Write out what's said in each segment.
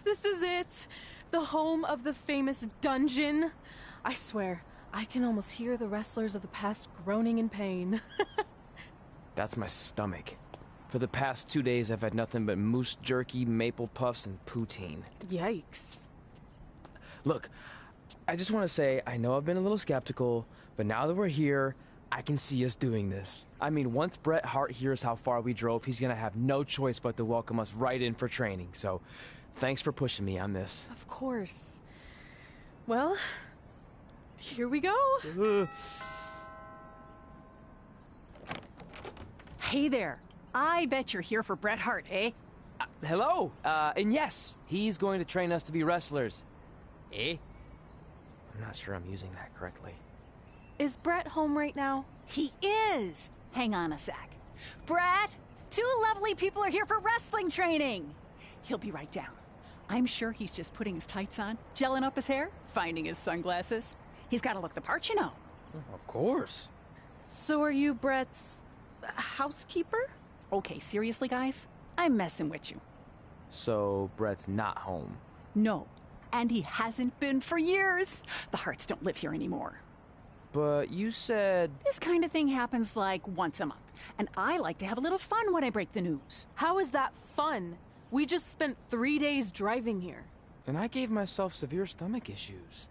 This is it. The home of the famous dungeon. I swear, I can almost hear the wrestlers of the past groaning in pain. That's my stomach. For the past 2 days, I've had nothing but moose jerky, maple puffs, and poutine. Yikes. Look, I just want to say, I know I've been a little skeptical, but now that we're here, I can see us doing this. I mean, once Bret Hart hears how far we drove, he's gonna have no choice but to welcome us right in for training. So, thanks for pushing me on this. Of course. Well, here we go. Hey there. I bet you're here for Bret Hart, eh? Hello, and yes, he's going to train us to be wrestlers. Eh? I'm not sure I'm using that correctly. Is Bret home right now? He is! Hang on a sec. Bret, two lovely people are here for wrestling training. He'll be right down. I'm sure he's just putting his tights on, gelling up his hair, finding his sunglasses. He's got to look the part, you know. Of course. So are you Bret's housekeeper? Okay, seriously, guys? I'm messing with you. So, Bret's not home. No, and he hasn't been for years. The Harts don't live here anymore. But you said... This kind of thing happens like once a month, and I like to have a little fun when I break the news. How is that fun? We just spent 3 days driving here. And I gave myself severe stomach issues.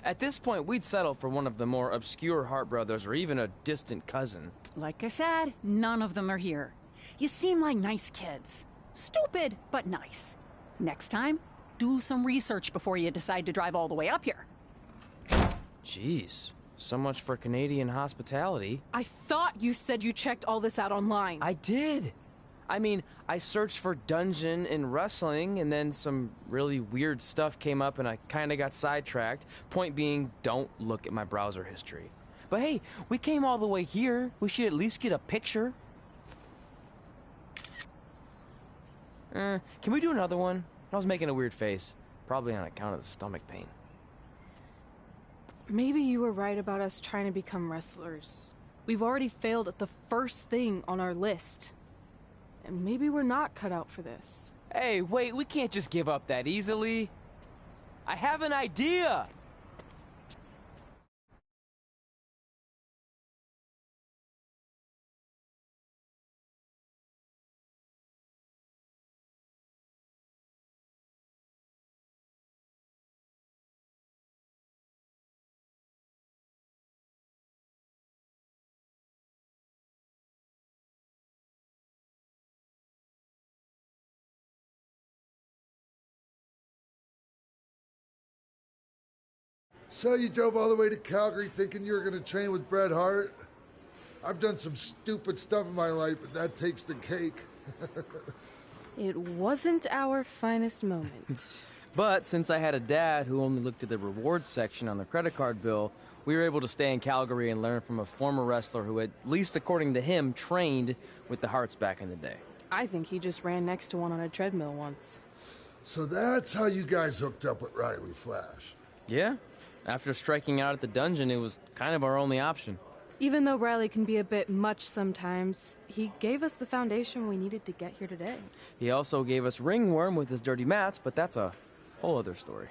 At this point, we'd settle for one of the more obscure Hart brothers or even a distant cousin. Like I said, none of them are here. You seem like nice kids. Stupid, but nice. Next time, do some research before you decide to drive all the way up here. Jeez, so much for Canadian hospitality. I thought you said you checked all this out online. I did. I mean, I searched for dungeon in wrestling, and then some really weird stuff came up, and I kind of got sidetracked. Point being, don't look at my browser history. But hey, we came all the way here. We should at least get a picture. Can we do another one? I was making a weird face. Probably on account of the stomach pain. Maybe you were right about us trying to become wrestlers. We've already failed at the first thing on our list. And maybe we're not cut out for this. Hey, wait, we can't just give up that easily. I have an idea! So you drove all the way to Calgary thinking you were going to train with Bret Hart? I've done some stupid stuff in my life, but that takes the cake. It wasn't our finest moment. But since I had a dad who only looked at the rewards section on the credit card bill, we were able to stay in Calgary and learn from a former wrestler who, at least according to him, trained with the Harts back in the day. I think he just ran next to one on a treadmill once. So that's how you guys hooked up with Riley Flash. Yeah. After striking out at the dungeon, it was kind of our only option. Even though Riley can be a bit much sometimes, he gave us the foundation we needed to get here today. He also gave us Ringworm with his dirty mats, but that's a whole other story.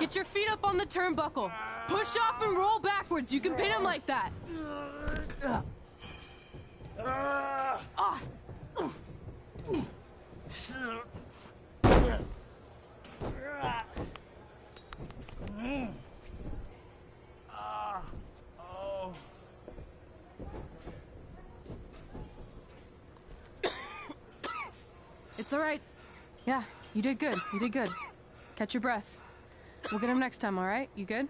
Get your feet up on the turnbuckle. Push off and roll backwards. You can pin him like that. It's all right. Yeah, you did good. You did good. Catch your breath. We'll get him next time, all right? You good?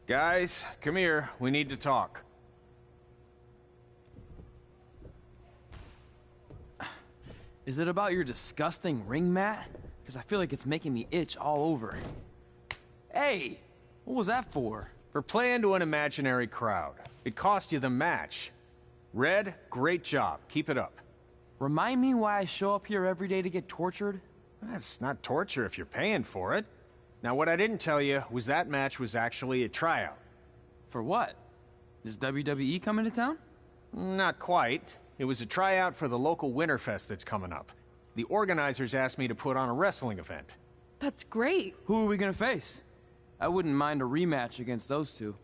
Guys, come here. We need to talk. Is it about your disgusting ring mat? Because I feel like it's making me itch all over. Hey! What was that for? For playing to an imaginary crowd. It cost you the match. Red, great job. Keep it up. Remind me why I show up here every day to get tortured? That's not torture if you're paying for it. Now, what I didn't tell you was that match was actually a tryout. For what? Is WWE coming to town? Not quite. It was a tryout for the local Winterfest that's coming up. The organizers asked me to put on a wrestling event. That's great. Who are we gonna face? I wouldn't mind a rematch against those two.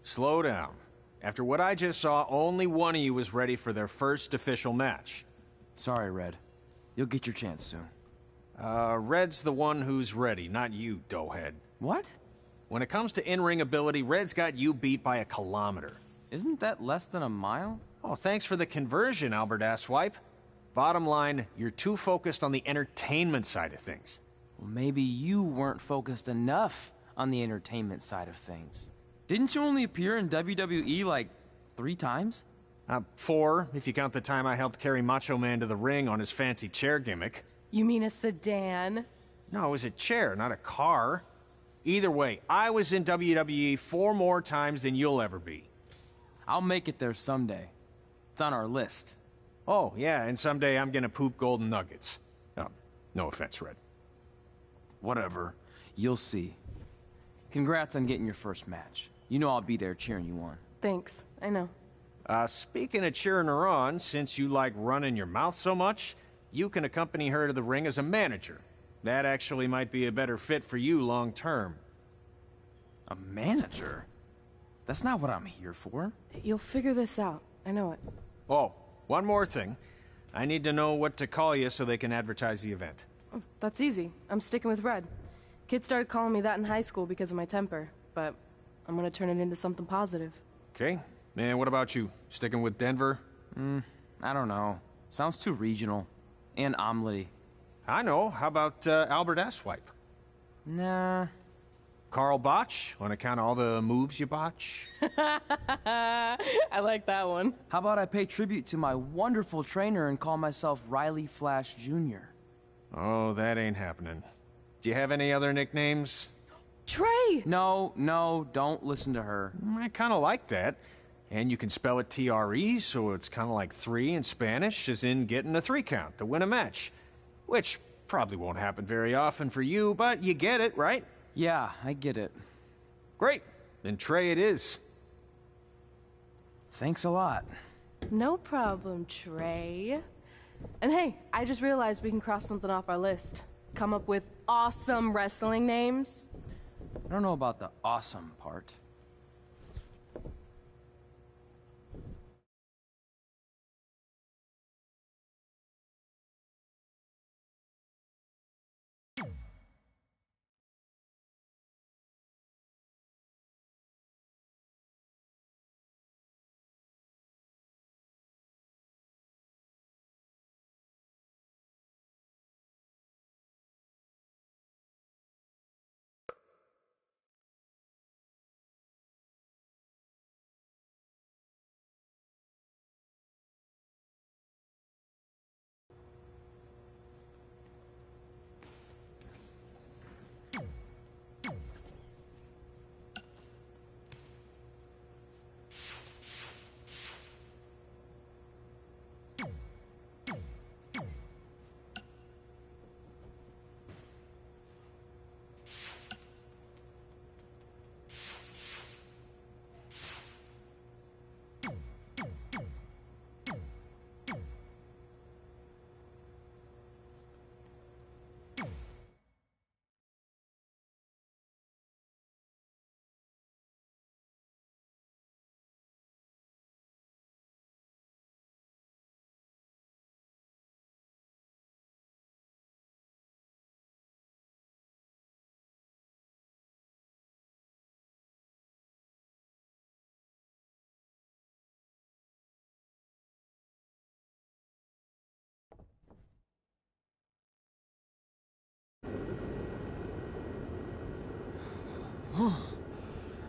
Slow down. After what I just saw, only one of you was ready for their first official match. Sorry, Red. You'll get your chance soon. Red's the one who's ready, not you, doughhead. What? When it comes to in-ring ability, Red's got you beat by a kilometer. Isn't that less than a mile? Oh, thanks for the conversion, Albert Asswipe. Bottom line, you're too focused on the entertainment side of things. Well, maybe you weren't focused enough on the entertainment side of things. Didn't you only appear in WWE like 3 times? 4, if you count the time I helped carry Macho Man to the ring on his fancy chair gimmick. You mean a sedan? No, it was a chair, not a car. Either way, I was in WWE 4 more times than you'll ever be. I'll make it there someday. It's on our list. Oh, yeah, and someday I'm gonna poop golden nuggets. No offense, Red. Whatever. You'll see. Congrats on getting your first match. You know I'll be there cheering you on. Thanks. I know. Speaking of cheering her on, since you like running your mouth so much, you can accompany her to the ring as a manager. That actually might be a better fit for you long term. A manager? That's not what I'm here for. You'll figure this out. I know it. Oh, one more thing. I need to know what to call you so they can advertise the event. That's easy. I'm sticking with Red. Kids started calling me that in high school because of my temper, but I'm gonna turn it into something positive. Okay. Man, what about you? Sticking with Denver? I don't know. Sounds too regional. And omelette-y. I know. How about Albert Asswipe? Nah. Carl Botch, on account of all the moves you botch? I like that one. How about I pay tribute to my wonderful trainer and call myself Riley Flash Jr.? Oh, that ain't happening. Do you have any other nicknames? Trey! No, don't listen to her. I kind of like that. And you can spell it T-R-E, so it's kind of like 3 in Spanish, as in getting a 3 count to win a match. Which probably won't happen very often for you, but you get it, right? Yeah, I get it. Great. Then Trey it is. Thanks a lot. No problem, Trey. And hey, I just realized we can cross something off our list. Come up with awesome wrestling names. I don't know about the awesome part.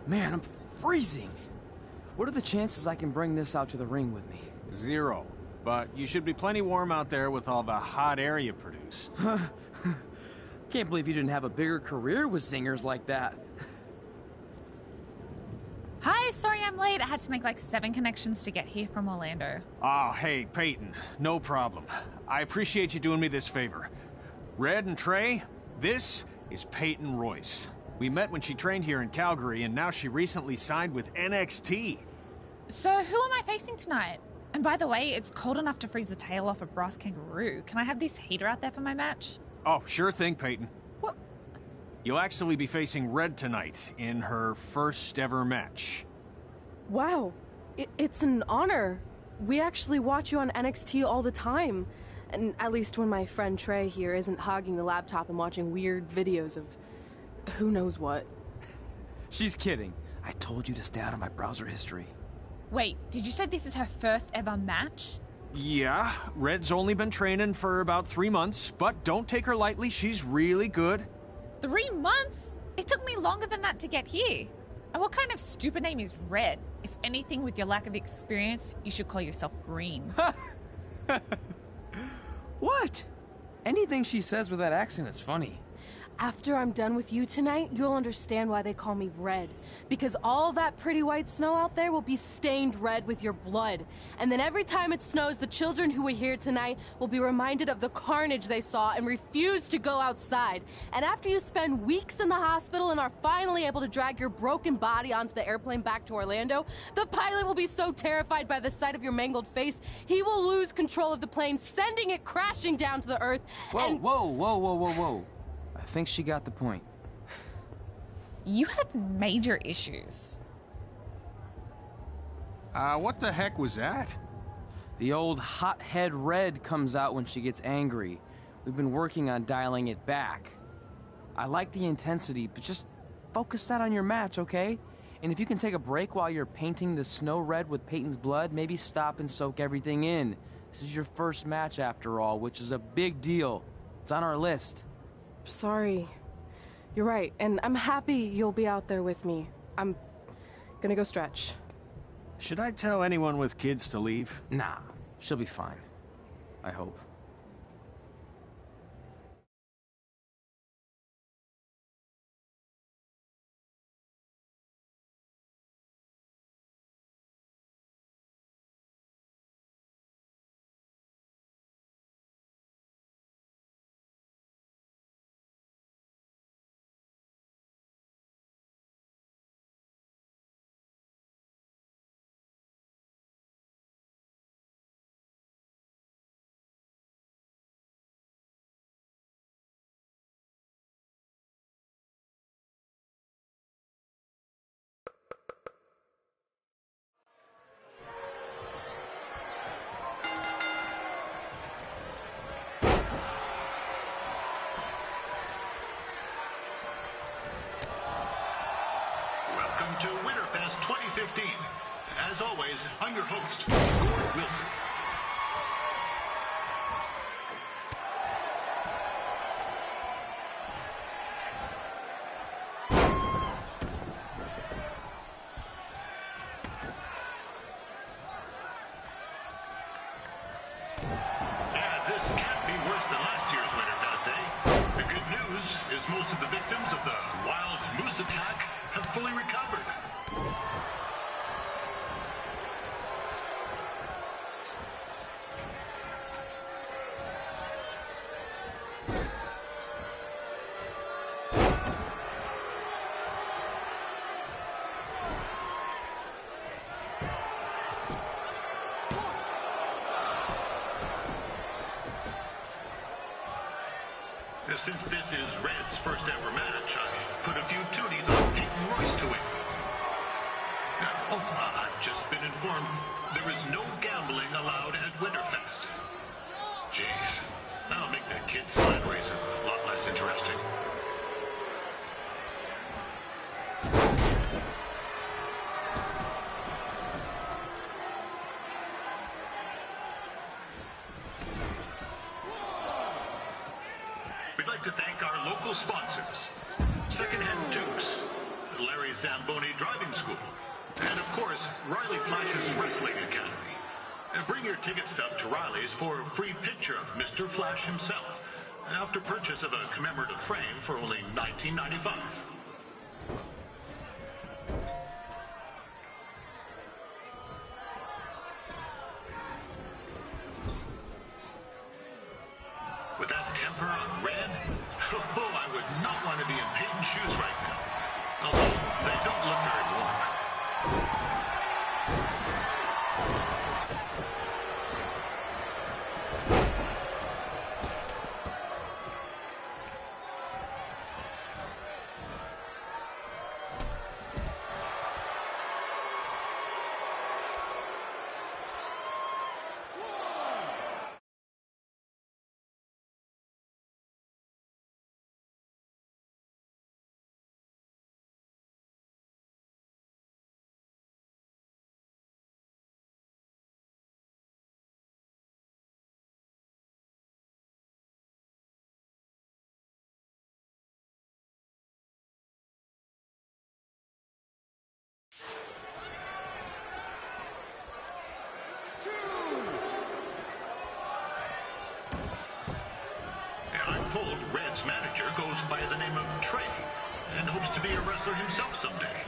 Man, I'm freezing. What are the chances I can bring this out to the ring with me? 0. But you should be plenty warm out there with all the hot air you produce. Can't believe you didn't have a bigger career with singers like that. Hi, sorry I'm late. I had to make like 7 connections to get here from Orlando. Oh, hey, Peyton. No problem. I appreciate you doing me this favor. Red and Trey, this is Peyton Royce. We met when she trained here in Calgary, and now she recently signed with NXT. So who am I facing tonight? And by the way, it's cold enough to freeze the tail off a brass kangaroo. Can I have this heater out there for my match? Oh, sure thing, Peyton. What? You'll actually be facing Red tonight in her first ever match. Wow, it's an honor. We actually watch you on NXT all the time. And at least when my friend Trey here isn't hogging the laptop and watching weird videos of who knows what. She's kidding. I told you to stay out of my browser history. Wait, did you say this is her first ever match? Yeah, Red's only been training for about 3 months, but don't take her lightly, she's really good. 3 months? It took me longer than that to get here. And what kind of stupid name is Red? If anything, with your lack of experience, you should call yourself Green. What? Anything she says with that accent is funny. After I'm done with you tonight, you'll understand why they call me Red. Because all that pretty white snow out there will be stained red with your blood. And then every time it snows, the children who were here tonight will be reminded of the carnage they saw and refuse to go outside. And after you spend weeks in the hospital and are finally able to drag your broken body onto the airplane back to Orlando, the pilot will be so terrified by the sight of your mangled face, he will lose control of the plane, sending it crashing down to the earth. Whoa. I think she got the point. You have major issues. What the heck was that? The old hothead Red comes out when she gets angry. We've been working on dialing it back. I like the intensity, but just focus that on your match, okay? And if you can take a break while you're painting the snow red with Peyton's blood, maybe stop and soak everything in. This is your first match after all, which is a big deal. It's on our list. Sorry. You're right, and I'm happy you'll be out there with me. I'm gonna go stretch. Should I tell anyone with kids to leave? Nah, she'll be fine. I hope. Welcome to Winterfest 2015. As always, I'm your host, Gord Wilson. Yeah, this can't be worse than last year's Winterfest, eh? The good news is most of the victims of the wild moose attack have fully recovered. Since this is Red's first ever match, I put a few toonies on Peyton Royce to win. I've just been informed there is no gambling allowed at Winterfest. Jeez, that'll make the kids' sled races a lot less interesting. We'd like to thank our local sponsors, Secondhand Dukes, Zamboni Driving School. And of course, Riley Flash's Wrestling Academy. Bring your ticket stub to Riley's for a free picture of Mr. Flash himself, after purchase of a commemorative frame for only $19.95. With that temper on Red, oh, I would not want to be in Peyton's shoes right now. Also, they don't look very warm. I'm told Red's manager goes by the name of Trey and hopes to be a wrestler himself someday.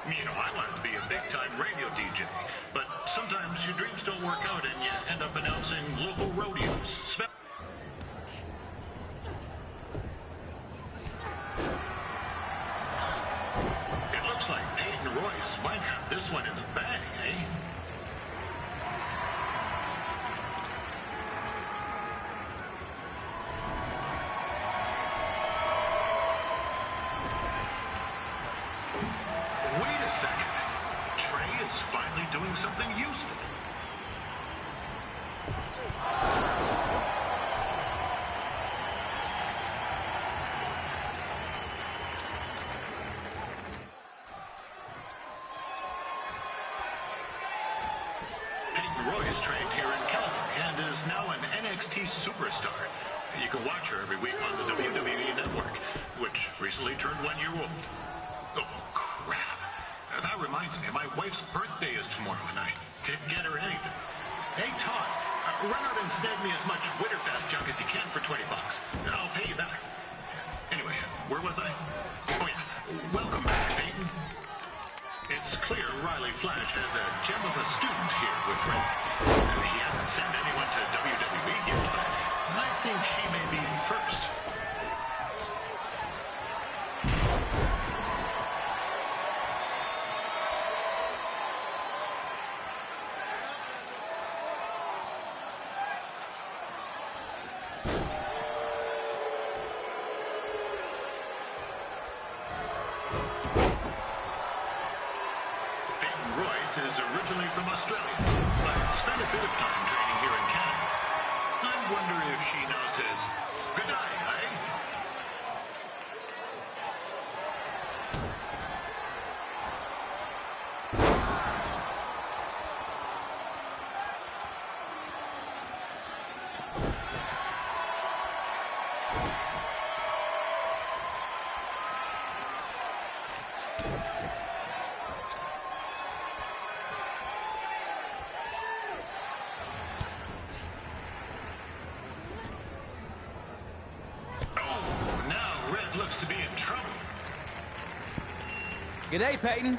You know, I wanted to be a big-time radio DJ, but sometimes your dreams don't work out and you end up announcing local rodeos. It looks like Peyton Royce might have this one in the bag, eh? Wait a second. Trey is finally doing something useful. Peyton Royce trained here in Calgary and is now an NXT superstar. You can watch her every week on the WWE Network, which recently turned 1 year old. Oh, crap. That reminds me, my wife's birthday is tomorrow, and I didn't get her anything. Hey, Todd, run out and snag me as much Winterfest junk as you can for $20. I'll pay you back. Anyway, where was I? Oh, yeah. Welcome back, Peyton. It's clear Riley Flash has a gem of a student here with Red. He hasn't sent anyone to WWE yet, but I think she may be first. Is originally from Australia, but spent a bit of time training here in Canada. I wonder if she now says, good day, eh? Looks to be in trouble. G'day, Peyton.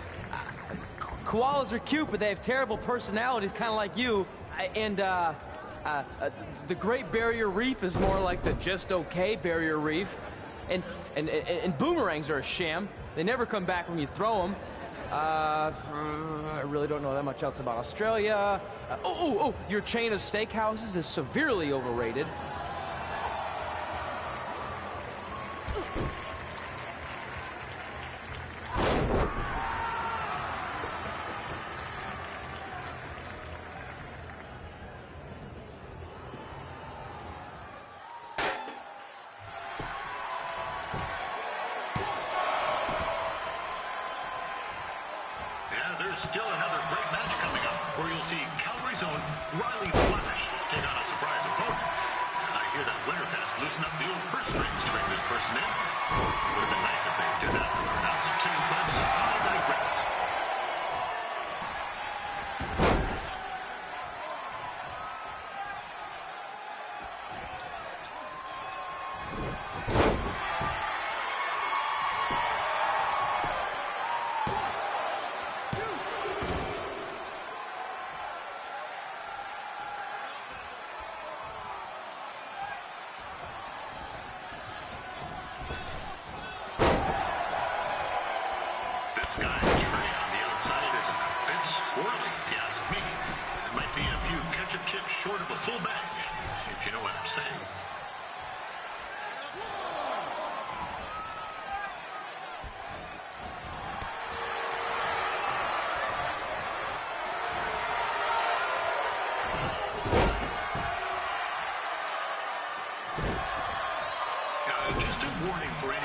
Koalas are cute, but they have terrible personalities, kind of like you. The Great Barrier Reef is more like the just okay Barrier Reef. And boomerangs are a sham. They never come back when you throw them. I really don't know that much else about Australia. Your chain of steakhouses is severely overrated. There's still another great match coming up where you'll see Calgary's own Riley Flash take on a surprise opponent. I hear that Winterfest loosened up the old purse strings to bring this person in. It would have been nice if they did that for announcers too, but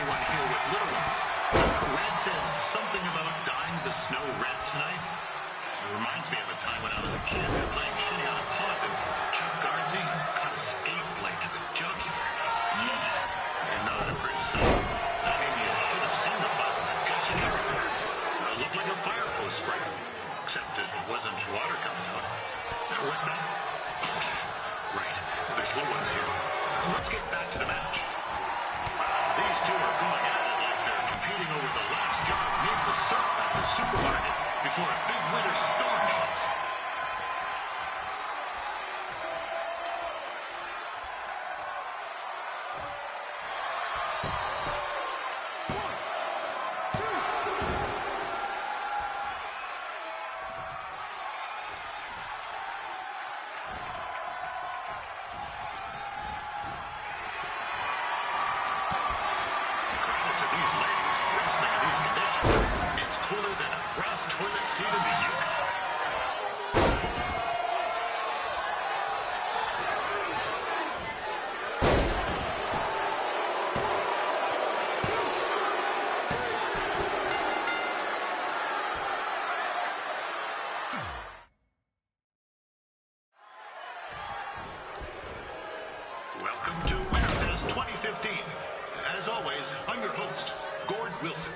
anyone here with little ones. Red said something about dyeing the snow red tonight. It reminds me of a time when I was a kid playing shinny on a pond and Chuck Garnsey caught a skate blade to the jugular. Yeet. And not a pretty sight. I mean, you should have seen the plasma gushing everywhere. It looked like a fire hose spray. Except it wasn't water coming out. What's that? Right. There's little ones here. Let's get back to the match. These two are going at it like they're competing over the last jar of maple syrup at the supermarket before a big winter storm hits. Welcome to Winterfest 2015. As always, I'm your host, Gord Wilson.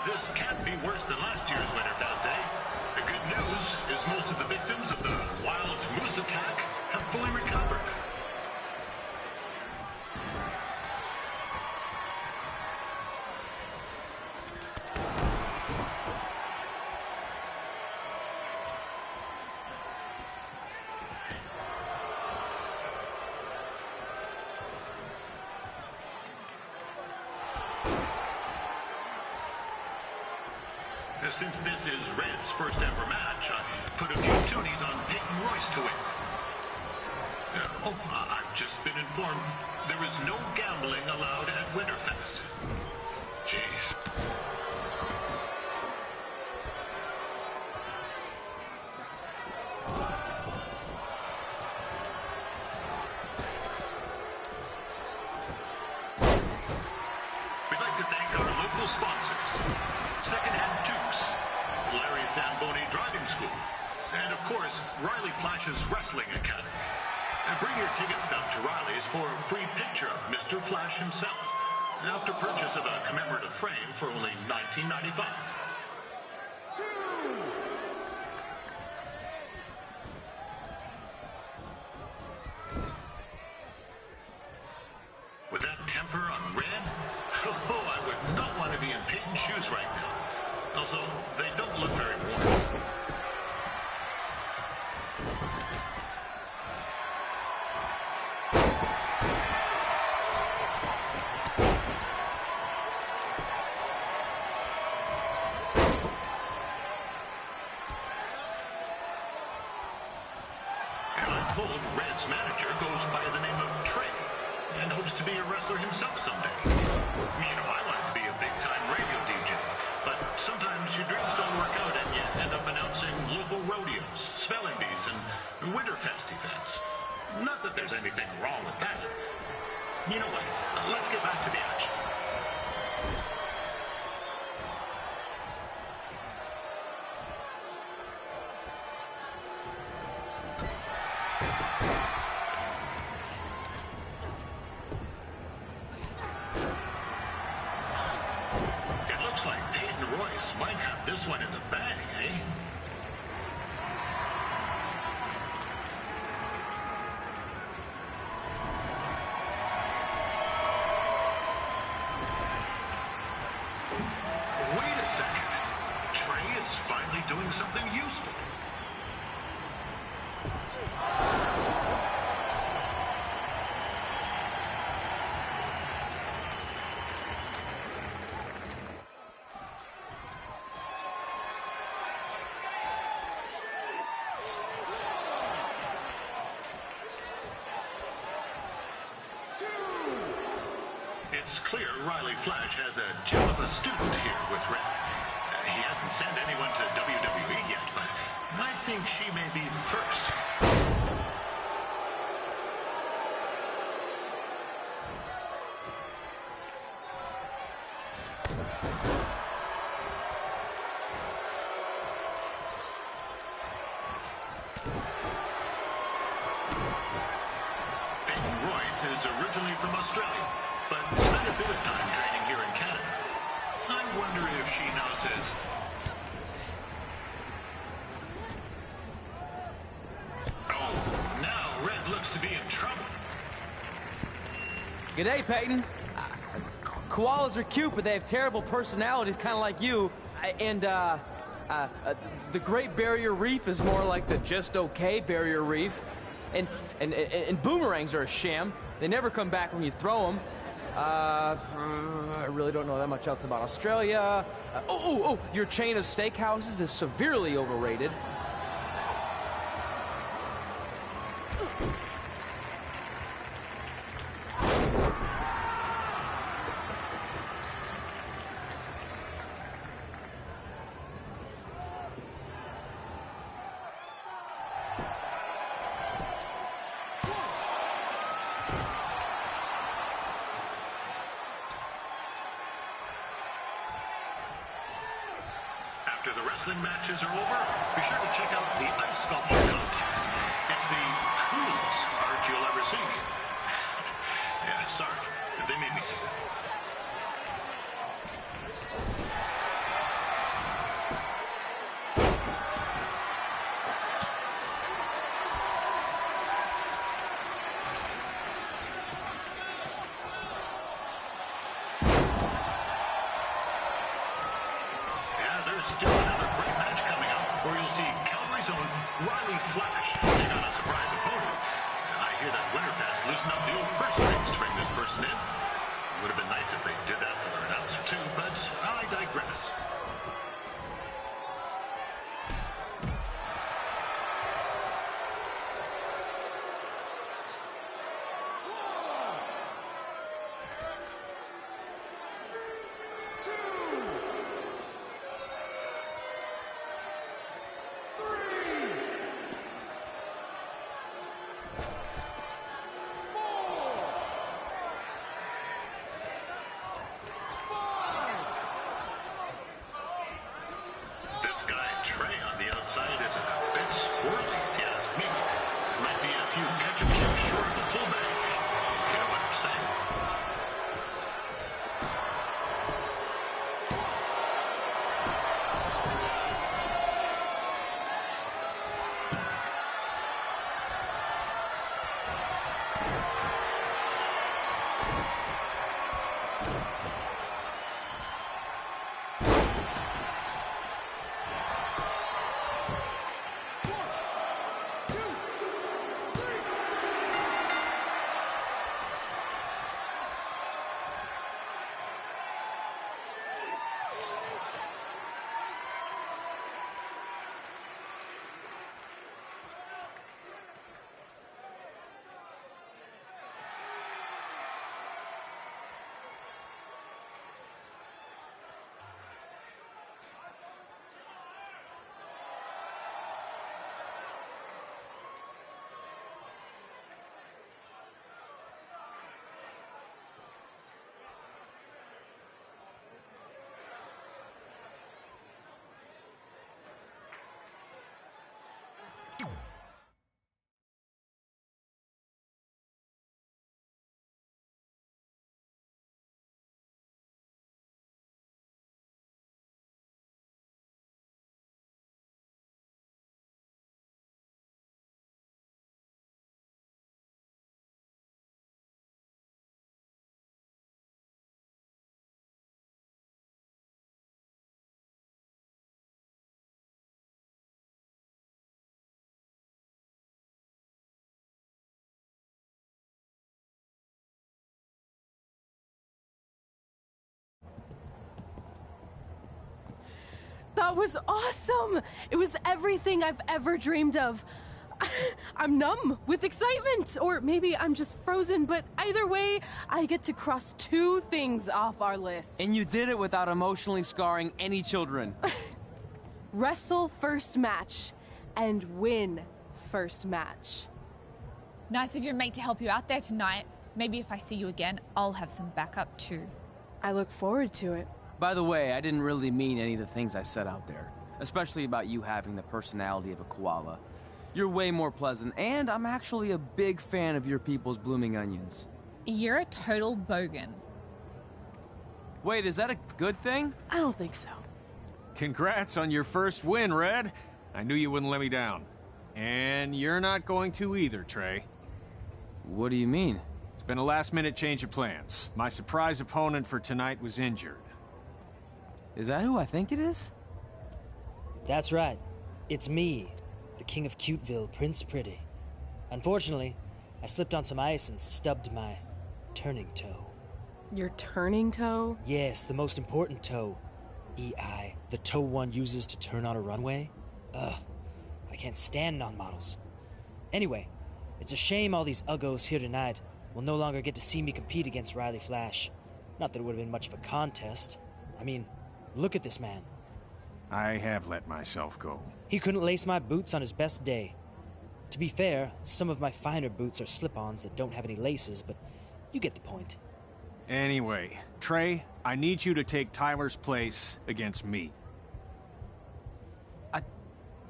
This can't be worse than last year's Winterfest Day. The good news is most of the victims of the wild moose attack have fully recovered. Since this is Red's first ever match, I put a few toonies on Peyton Royce to win. I've just been informed there is no gambling allowed at Winterfest. Jeez. We'd like to thank our local sponsors. Secondhand Tukes, Larry Zamboni Driving School, and of course, Riley Flash's Wrestling Academy. And bring your ticket stub to Riley's for a free picture of Mr. Flash himself, after purchase of a commemorative frame for only $19.95. With that temper on Red, I would not want to be in Peyton's shoes right now. Also, they don't look very warm. And I'm told Red's manager goes by the name of Trey and hopes to be a wrestler himself someday. You know, I wanted to be a big-time radio DJ, but sometimes your dreams don't work out and you end up announcing local rodeos, spelling bees, and Winterfest events. Not that there's anything wrong with that. You know what? Let's get back to the action. Might have this one in the bag, eh? Wait a second. Trey is finally doing something useful. It's clear Riley Flash has a gem of a student here with Red. He hasn't sent anyone to WWE yet, but I think she may be the first. Is originally from Australia, but spent a bit of time training here in Canada. I wonder if she now says... Oh, now Red looks to be in trouble. G'day, Peyton. Koalas are cute, but they have terrible personalities, kind of like you. The Great Barrier Reef is more like the just okay Barrier Reef. And boomerangs are a sham. They never come back when you throw them. I really don't know that much else about Australia. Your chain of steakhouses is severely overrated. After the wrestling matches are over, be sure to check out the ice sculpture contest. It's the coolest art you'll ever see. Yeah, sorry. They made me see that. Still another great match coming up where you'll see Calgary's own Riley Flash take on a surprise opponent. I hear that Winterfest loosened up the old purse strings to bring this person in. It would have been nice if they did that for their announcer too, but I digress. Trey on the outside is a bit squirrely, if you ask me. Might be a few ketchup chips short of a full bag. You know what I'm saying? That was awesome! It was everything I've ever dreamed of. I'm numb with excitement, or maybe I'm just frozen, but either way, I get to cross 2 things off our list. And you did it without emotionally scarring any children. Wrestle first match and win first match. Nice of your mate to help you out there tonight. Maybe if I see you again, I'll have some backup too. I look forward to it. By the way, I didn't really mean any of the things I said out there, especially about you having the personality of a koala. You're way more pleasant, and I'm actually a big fan of your people's blooming onions. You're a total bogan. Wait, is that a good thing? I don't think so. Congrats on your first win, Red. I knew you wouldn't let me down. And you're not going to either, Trey. What do you mean? It's been a last-minute change of plans. My surprise opponent for tonight was injured. Is that who I think it is? That's right. It's me, the King of Cuteville, Prince Pretty. Unfortunately, I slipped on some ice and stubbed my turning toe. Your turning toe? Yes, the most important toe. EI, the toe one uses to turn on a runway. Ugh, I can't stand non-models. Anyway, it's a shame all these uggos here tonight will no longer get to see me compete against Riley Flash. Not that it would have been much of a contest. I mean, look at this man. I have let myself go. He couldn't lace my boots on his best day. To be fair, some of my finer boots are slip-ons that don't have any laces, but you get the point. Anyway, Trey, I need you to take Tyler's place against me.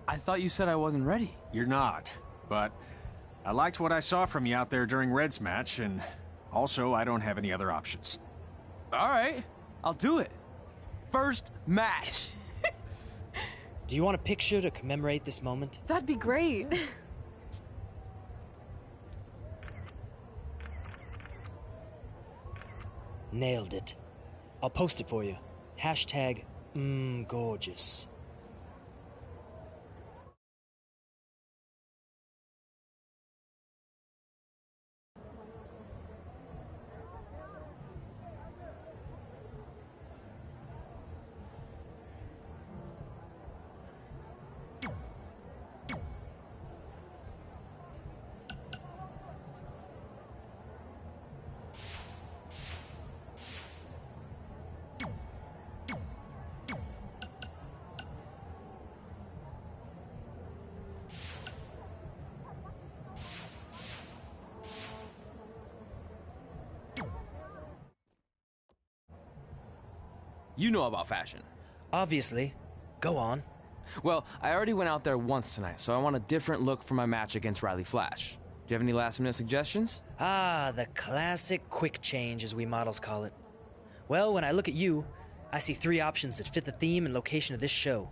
I thought you said I wasn't ready. You're not, but I liked what I saw from you out there during Red's match, and also I don't have any other options. All right, I'll do it. First match. Do you want a picture to commemorate this moment? That'd be great. Nailed it. I'll post it for you. Hashtag gorgeous. You know about fashion. Obviously. Go on. Well, I already went out there once tonight, so I want a different look for my match against Riley Flash. Do you have any last-minute suggestions? Ah, the classic quick change, as we models call it. Well, when I look at you, I see 3 options that fit the theme and location of this show.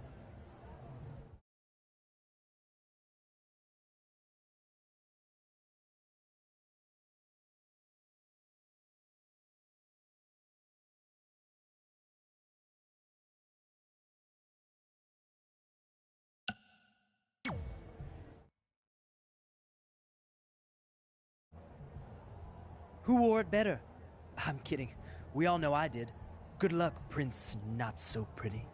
Who wore it better? I'm kidding. We all know I did. Good luck, Prince Not So Pretty.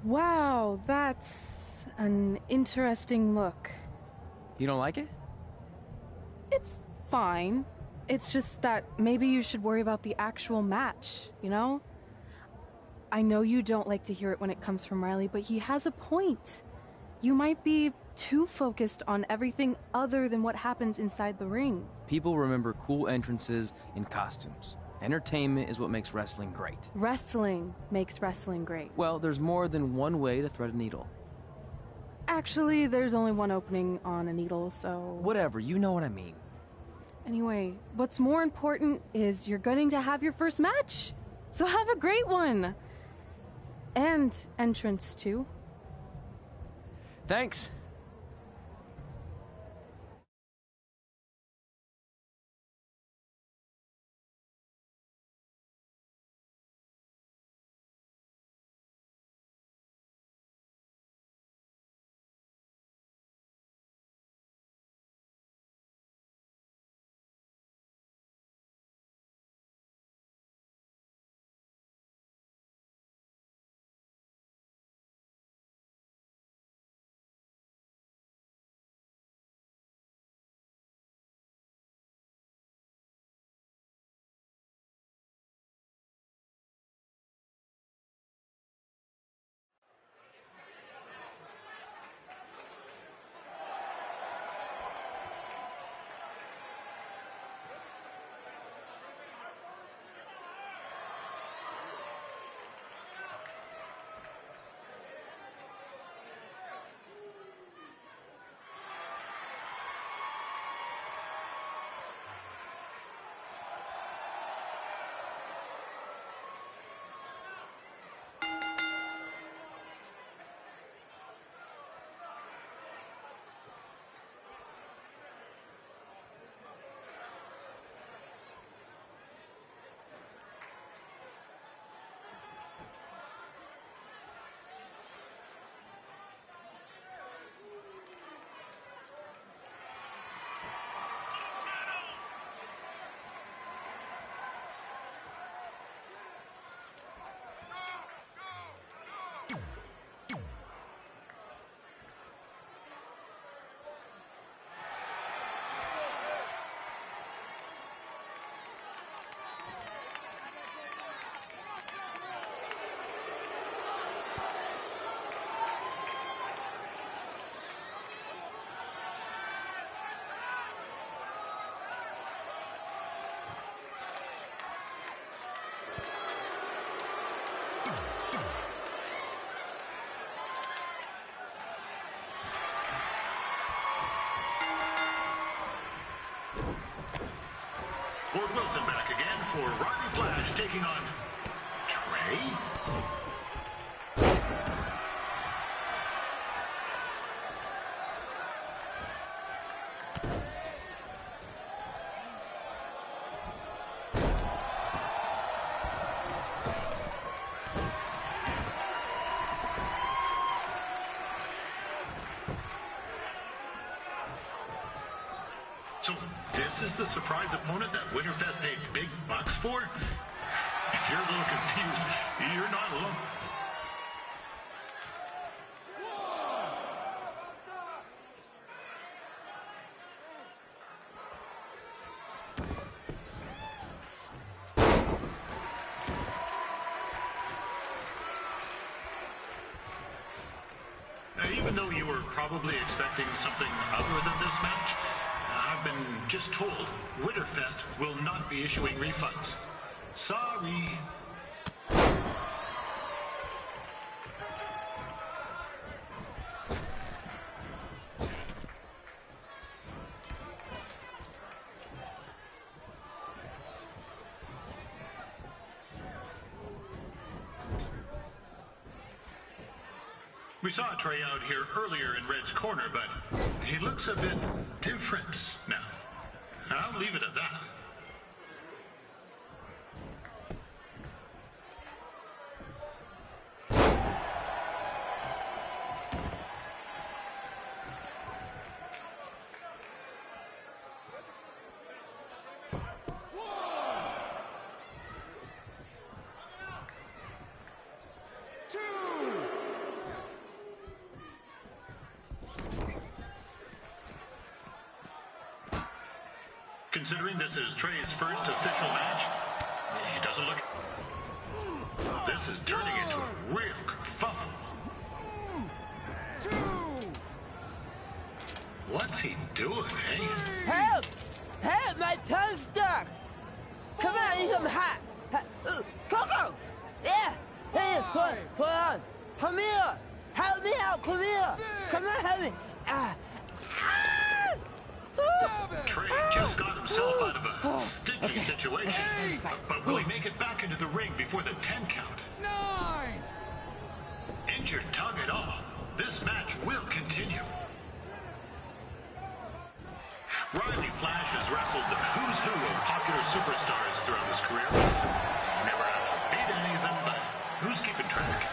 Wow, that's an interesting look. You don't like it? It's fine. It's just that maybe you should worry about the actual match, you know? I know you don't like to hear it when it comes from Riley, but he has a point. You might be too focused on everything other than what happens inside the ring. People remember cool entrances and costumes. Entertainment is what makes wrestling great. Wrestling makes wrestling great. Well, there's more than one way to thread a needle. Actually, there's only one opening on a needle, so... Whatever, you know what I mean. Anyway, what's more important is you're going to have your first match. So have a great one. And entrance, too. Thanks. Ford Wilson back again for Rodney Flash taking on Trey. So this is the surprise opponent that Winterfest paid big bucks for? If you're a little confused, you're not alone. Even though you were probably expecting something other than this match, I've been just told Winterfest will not be issuing refunds. Sorry. We saw Trey out here earlier in Red's corner, but he looks a bit different now. I'll leave it at that. considering this is Trey's first official match, he doesn't look... This is turning into a real kerfuffle. What's he doing, eh? Help! Help! My tongue's stuck! Come on, I need some hot! Coco! Yeah! Hey, hold on! Come here! Help me out! Come here! Come on, help me! Trey just got himself out of a sticky situation. But will he make it back into the ring before the 10 count? 9! Injured tongue and all, this match will continue. Riley Flash has wrestled the who's who of popular superstars throughout his career. Never actually beat any of them, but who's keeping track?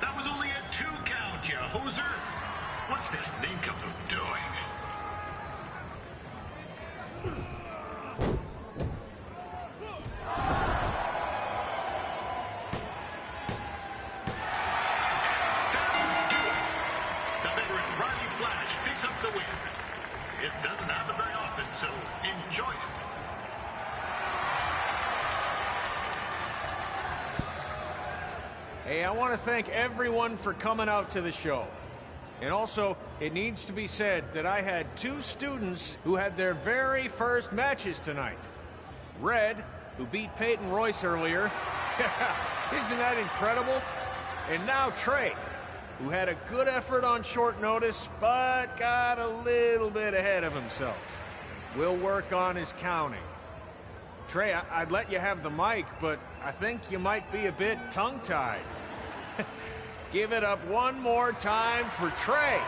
That was only a 2 count, you hoser. What's this nincompoop doing? The veteran Riley Flash picks up the win. It doesn't happen very often, so enjoy it. Hey, I want to thank everyone for coming out to the show. And also, it needs to be said that I had 2 students who had their very first matches tonight. Red, who beat Peyton Royce earlier. Isn't that incredible? And now Trey, who had a good effort on short notice, but got a little bit ahead of himself. We'll work on his counting. Trey, I'd let you have the mic, but I think you might be a bit tongue-tied. Give it up one more time for Trey.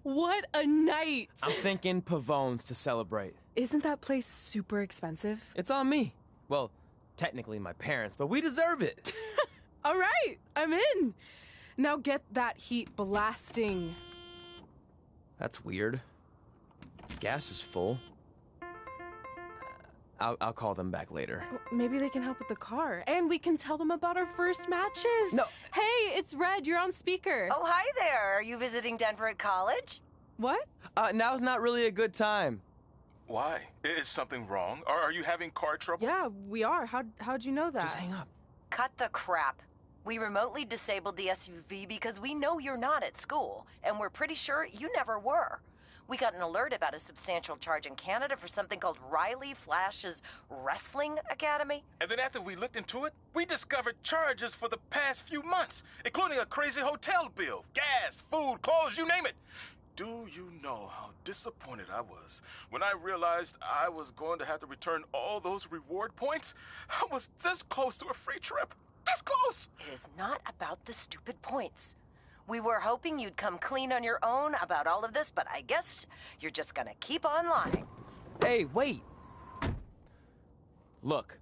What a night! I'm thinking Pavone's to celebrate. Isn't that place super expensive? It's on me. Well, technically my parents, but we deserve it. All right, I'm in. Now get that heat blasting. That's weird. Gas is full. I'll call them back later. Maybe they can help with the car. And we can tell them about our first matches. No. Hey, it's Red. You're on speaker. Oh, hi there. Are you visiting Denver at college? What? Now's not really a good time. Why? Is something wrong? Are you having car trouble? Yeah, we are. How'd you know that? Just hang up. Cut the crap. We remotely disabled the SUV because we know you're not at school, and we're pretty sure you never were. We got an alert about a substantial charge in Canada for something called Riley Flash's Wrestling Academy. And then after we looked into it, we discovered charges for the past few months, including a crazy hotel bill, gas, food, clothes, you name it. Do you know how disappointed I was when I realized I was going to have to return all those reward points? I was this close to a free trip. This close! It is not about the stupid points. We were hoping you'd come clean on your own about all of this, but I guess you're just gonna keep on lying. Hey, wait. Look,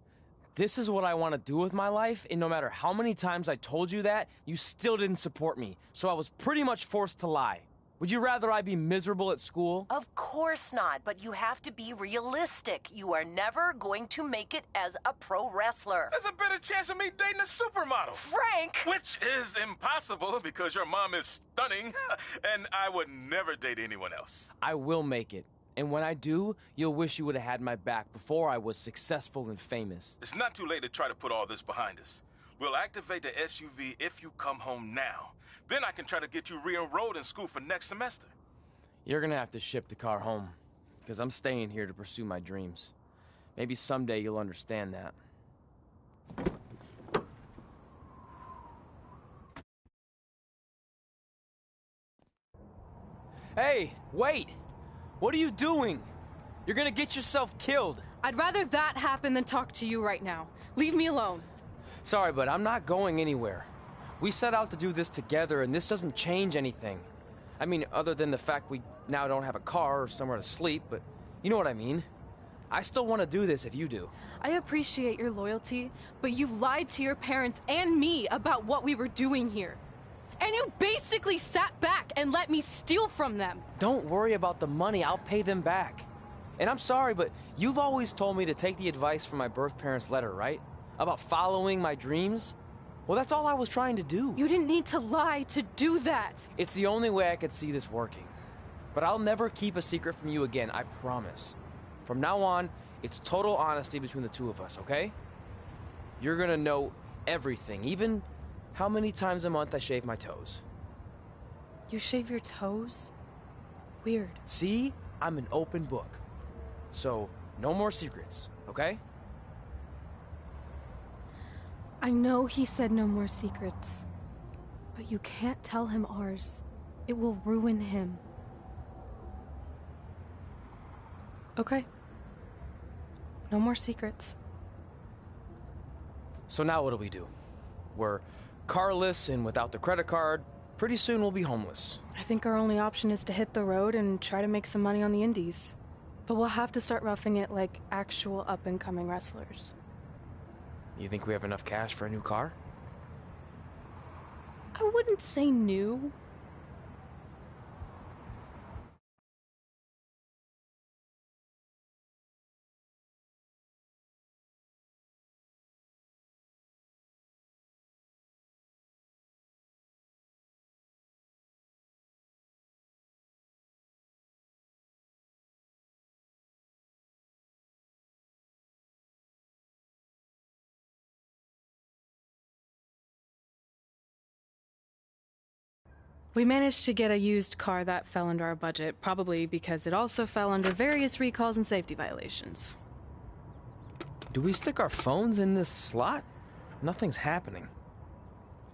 this is what I want to do with my life, and no matter how many times I told you that, you still didn't support me, so I was pretty much forced to lie. Would you rather I be miserable at school? Of course not, but you have to be realistic. You are never going to make it as a pro wrestler. There's a better chance of me dating a supermodel. Frank! Which is impossible because your mom is stunning, and I would never date anyone else. I will make it. And when I do, you'll wish you would have had my back before I was successful and famous. It's not too late to try to put all this behind us. We'll activate the SUV if you come home now. Then I can try to get you re-enrolled in school for next semester. You're gonna have to ship the car home, because I'm staying here to pursue my dreams. Maybe someday you'll understand that. Hey, wait! What are you doing? You're gonna get yourself killed. I'd rather that happen than talk to you right now. Leave me alone. Sorry, but I'm not going anywhere. We set out to do this together, and this doesn't change anything. I mean, other than the fact we now don't have a car or somewhere to sleep, but you know what I mean. I still want to do this if you do. I appreciate your loyalty, but you lied to your parents and me about what we were doing here. And you basically sat back and let me steal from them. Don't worry about the money, I'll pay them back. And I'm sorry, but you've always told me to take the advice from my birth parents' letter, right? About following my dreams? Well, that's all I was trying to do. You didn't need to lie to do that. It's the only way I could see this working. But I'll never keep a secret from you again, I promise. From now on, it's total honesty between the two of us, okay? You're gonna know everything, even how many times a month I shave my toes. You shave your toes? Weird. See? I'm an open book. So, no more secrets, okay? I know he said no more secrets, but you can't tell him ours. It will ruin him. Okay. No more secrets. So now what do? We're carless and without the credit card. Pretty soon we'll be homeless. I think our only option is to hit the road and try to make some money on the indies. But we'll have to start roughing it like actual up-and-coming wrestlers. You think we have enough cash for a new car? I wouldn't say new. We managed to get a used car that fell under our budget, probably because it also fell under various recalls and safety violations. Do we stick our phones in this slot? Nothing's happening.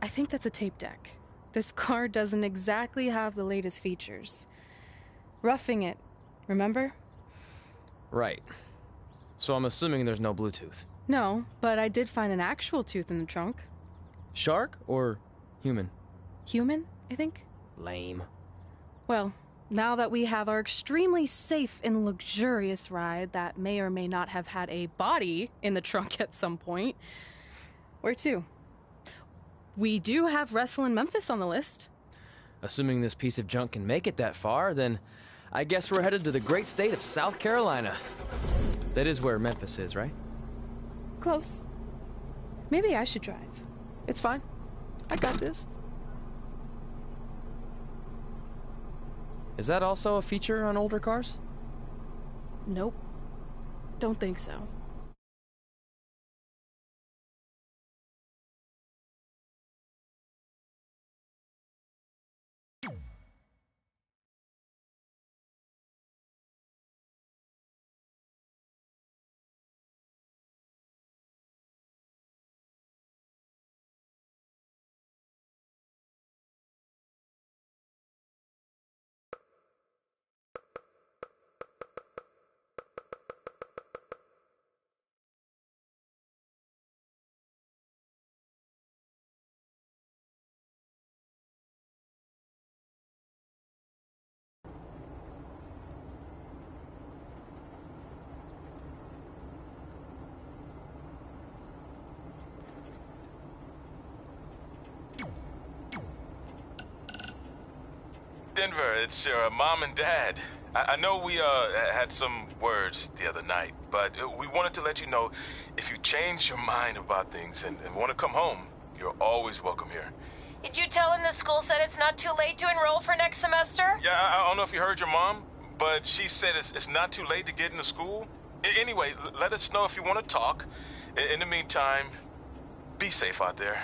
I think that's a tape deck. This car doesn't exactly have the latest features. Roughing it, remember? Right. So I'm assuming there's no Bluetooth. No, but I did find an actual tooth in the trunk. Shark or human? Human, I think. Lame. Well, now that we have our extremely safe and luxurious ride that may or may not have had a body in the trunk at some point, where to? We do have Wrestle in Memphis on the list. Assuming this piece of junk can make it that far, then I guess we're headed to the great state of South Carolina. That is where Memphis is, right? Close. Maybe I should drive. It's fine. I got this. Is that also a feature on older cars? Nope. Don't think so. Denver, it's your mom and dad. I know we had some words the other night, but we wanted to let you know if you change your mind about things and want to come home, you're always welcome here. Did you tell him the school said it's not too late to enroll for next semester? Yeah, I don't know if you heard your mom, but she said it's not too late to get into school. Anyway, let us know if you want to talk. In the meantime, be safe out there.